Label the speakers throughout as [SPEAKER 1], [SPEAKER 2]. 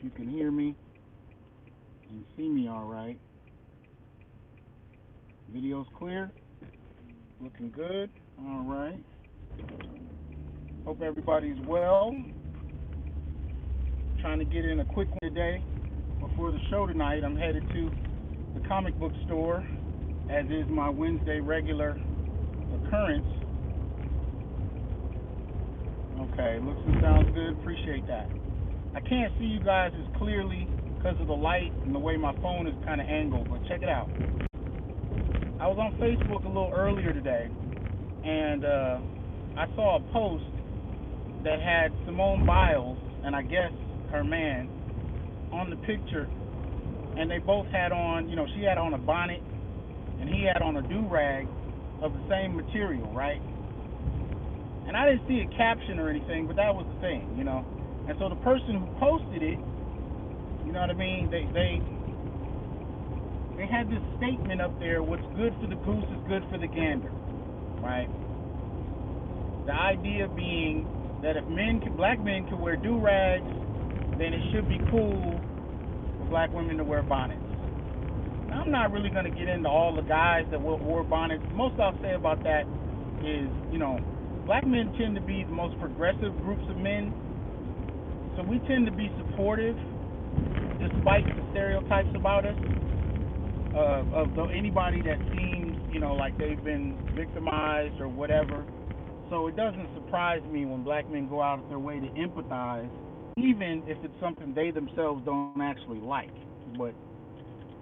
[SPEAKER 1] you can hear me and see me all right. Video's clear. Looking good. All right. Hope everybody's well. Trying to get in a quick one today before the show tonight. I'm headed to the comic book store, as is my Wednesday regular occurrence. Okay, looks and sounds good. Appreciate that. I can't see you guys as clearly because of the light and the way my phone is kind of angled, but check it out. I was on Facebook a little earlier today, and I saw a post that had Simone Biles and I guess her man on the picture, and they both had on, she had on a bonnet and he had on a do-rag of the same material, right? And I didn't see a caption or anything, but that was the thing, And so the person who posted it, you know what I mean, they had this statement up there: what's good for the goose is good for the gander, right? The idea being that if black men can wear do-rags, then it should be cool for black women to wear bonnets. Now, I'm not really going to get into all the guys that wore bonnets. Most I'll say about that is, black men tend to be the most progressive groups of men, so we tend to be supportive despite the stereotypes about us. Of anybody that seems, like they've been victimized or whatever. So it doesn't surprise me when black men go out of their way to empathize, even if it's something they themselves don't actually like. But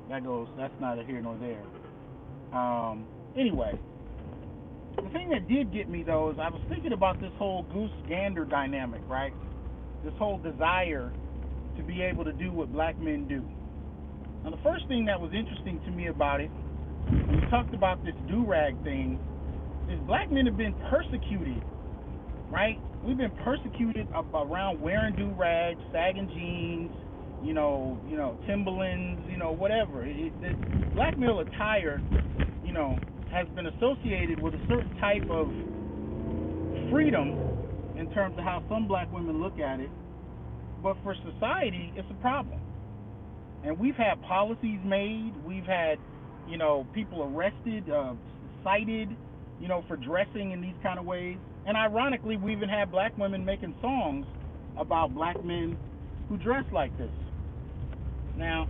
[SPEAKER 1] that's neither here nor there. Anyway, the thing that did get me, though, is I was thinking about this whole goose-gander dynamic, right? This whole desire to be able to do what black men do. Now, the first thing that was interesting to me about it, when you talked about this do-rag thing, is black men have been persecuted, right? We've been persecuted around wearing do-rags, sagging jeans, Timberlands, whatever. Black male attire, has been associated with a certain type of freedom in terms of how some black women look at it. But for society, it's a problem. And we've had policies made, we've had, people arrested, cited, for dressing in these kind of ways. And ironically, we even had black women making songs about black men who dress like this. Now,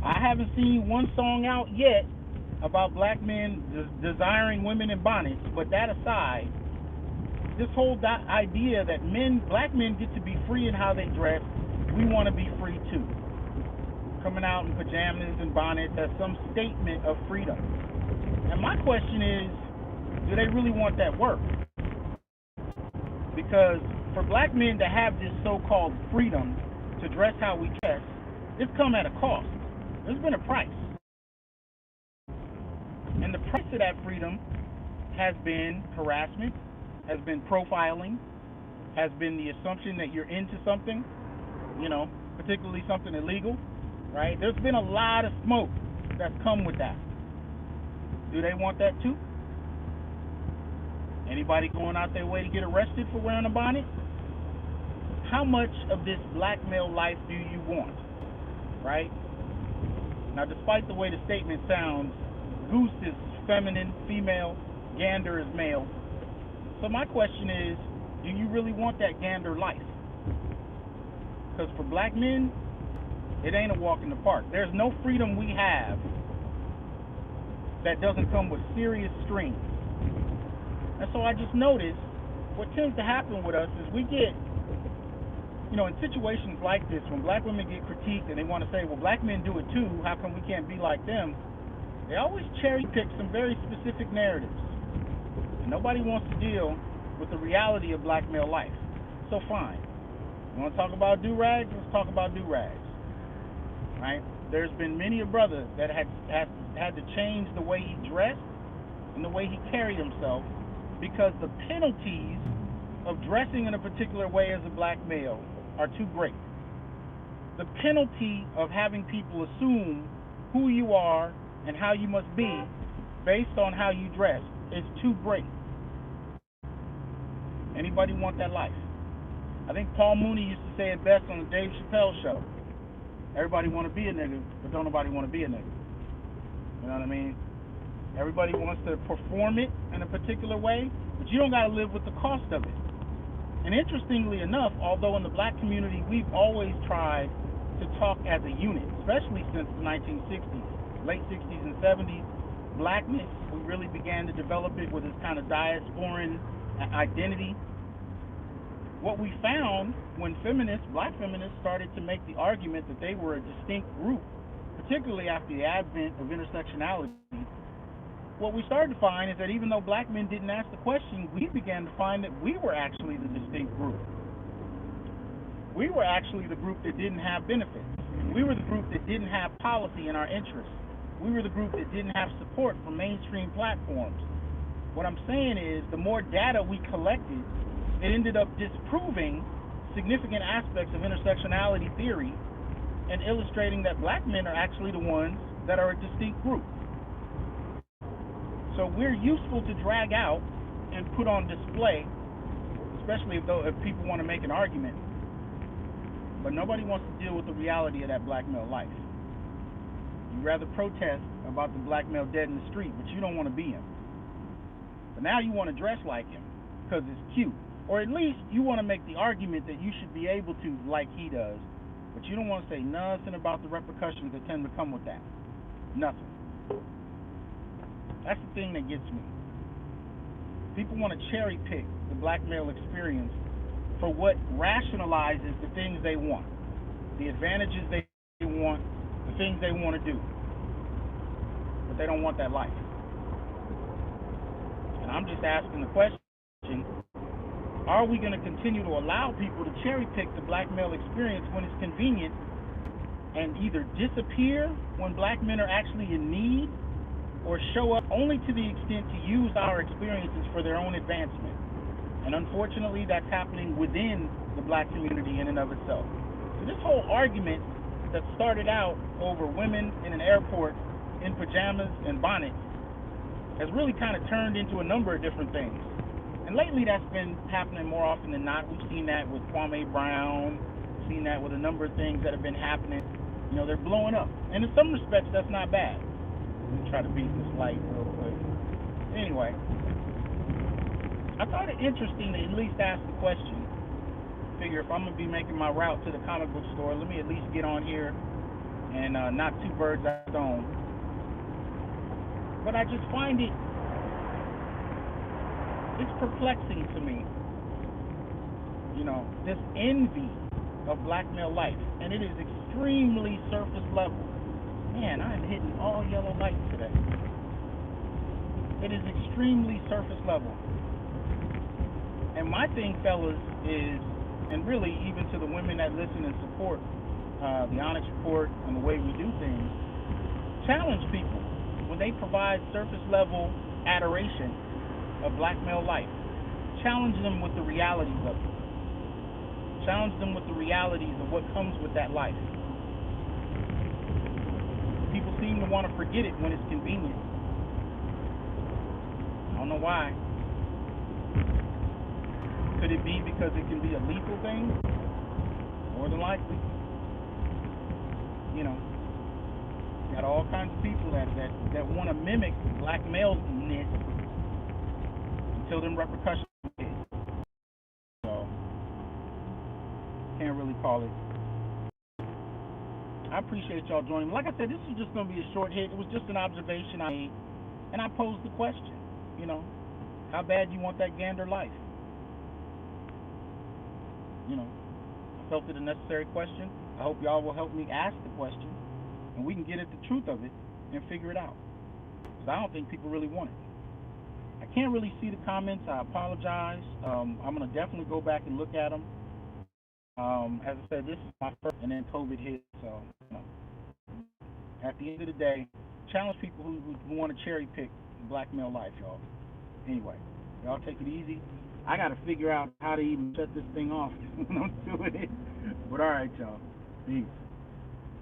[SPEAKER 1] I haven't seen one song out yet about black men desiring women in bonnets, but that aside, this whole idea that black men get to be free in how they dress, we want to be free too. Coming out in pajamas and bonnets as some statement of freedom. And my question is, do they really want that work? Because for black men to have this so-called freedom to dress how we dress, it's come at a cost. There's been a price. And the price of that freedom has been harassment, has been profiling, has been the assumption that you're into something, particularly something illegal. Right? There's been a lot of smoke that's come with that. Do they want that too? Anybody going out their way to get arrested for wearing a bonnet? How much of this black male life do you want? Right? Now, despite the way the statement sounds, goose is feminine, female, gander is male. So my question is, do you really want that gander life? Because for black men, it ain't a walk in the park. There's no freedom we have that doesn't come with serious strings. And so I just noticed what tends to happen with us is we get, in situations like this, when black women get critiqued and they want to say, well, black men do it too, how come we can't be like them? They always cherry pick some very specific narratives. And nobody wants to deal with the reality of black male life. So fine. You want to talk about do-rags? Let's talk about do-rags. Right? There's been many a brother that had to change the way he dressed and the way he carried himself because the penalties of dressing in a particular way as a black male are too great. The penalty of having people assume who you are and how you must be based on how you dress is too great. Anybody want that life? I think Paul Mooney used to say it best on the Dave Chappelle show. Everybody want to be a nigga, but don't nobody want to be a nigga. You know what I mean? Everybody wants to perform it in a particular way, but you don't got to live with the cost of it. And interestingly enough, although in the black community we've always tried to talk as a unit, especially since the 1960s, late 60s and 70s, blackness, we really began to develop it with this kind of diasporan identity. What we found when feminists, black feminists, started to make the argument that they were a distinct group, particularly after the advent of intersectionality, what we started to find is that even though black men didn't ask the question, we began to find that we were actually the distinct group. We were actually the group that didn't have benefits. We were the group that didn't have policy in our interests. We were the group that didn't have support from mainstream platforms. What I'm saying is the more data we collected, it ended up disproving significant aspects of intersectionality theory and illustrating that black men are actually the ones that are a distinct group. So we're useful to drag out and put on display, especially if people want to make an argument. But nobody wants to deal with the reality of that black male life. You'd rather protest about the black male dead in the street, but you don't want to be him. But now you want to dress like him because it's cute. Or at least you want to make the argument that you should be able to like he does, but you don't want to say nothing about the repercussions that tend to come with that. Nothing. That's the thing that gets me. People want to cherry pick the black male experience for what rationalizes the things they want, the advantages they want, the things they want to do. But they don't want that life. And I'm just asking the question, are we going to continue to allow people to cherry pick the black male experience when it's convenient and either disappear when black men are actually in need, or show up only to the extent to use our experiences for their own advancement? And unfortunately, that's happening within the black community in and of itself. So this whole argument that started out over women in an airport in pajamas and bonnets has really kind of turned into a number of different things. And lately that's been happening more often than not. We've seen that with Kwame Brown, seen that with a number of things that have been happening. You know, they're blowing up. And in some respects, that's not bad. Let me try to beat this light real quick. Anyway, I thought it interesting to at least ask the question. Figure if I'm going to be making my route to the comic book store, let me at least get on here and knock two birds out of the stone. But I just find it's perplexing to me, you know, this envy of black male life. And it is extremely surface level. Man, I'm hitting all yellow lights today. It is extremely surface level. And my thing, fellas, is, and really even to the women that listen and support the Onyx Report and the way we do things, challenge people when they provide surface level adoration of black male life. Challenge them with the realities of it. Challenge them with the realities of what comes with that life. People seem to want to forget it when it's convenient. I don't know why. Could it be because it can be a lethal thing? More than likely. You know, got all kinds of people that want to mimic black maleness until them repercussions hit. So, can't really call it. I appreciate y'all joining me. Like I said, this is just going to be a short hit. It was just an observation I made, and I posed the question, you know, how bad do you want that gander life? You know, I felt it a necessary question. I hope y'all will help me ask the question, and we can get at the truth of it and figure it out. Because I don't think people really want it. I can't really see the comments. I apologize. I'm going to definitely go back and look at them. As I said, this is my first, and then COVID hit, so you know, at the end of the day, challenge people who want to cherry pick black male life, y'all. Anyway, y'all take it easy. I got to figure out how to even shut this thing off when I'm doing it. But all right, y'all. Peace.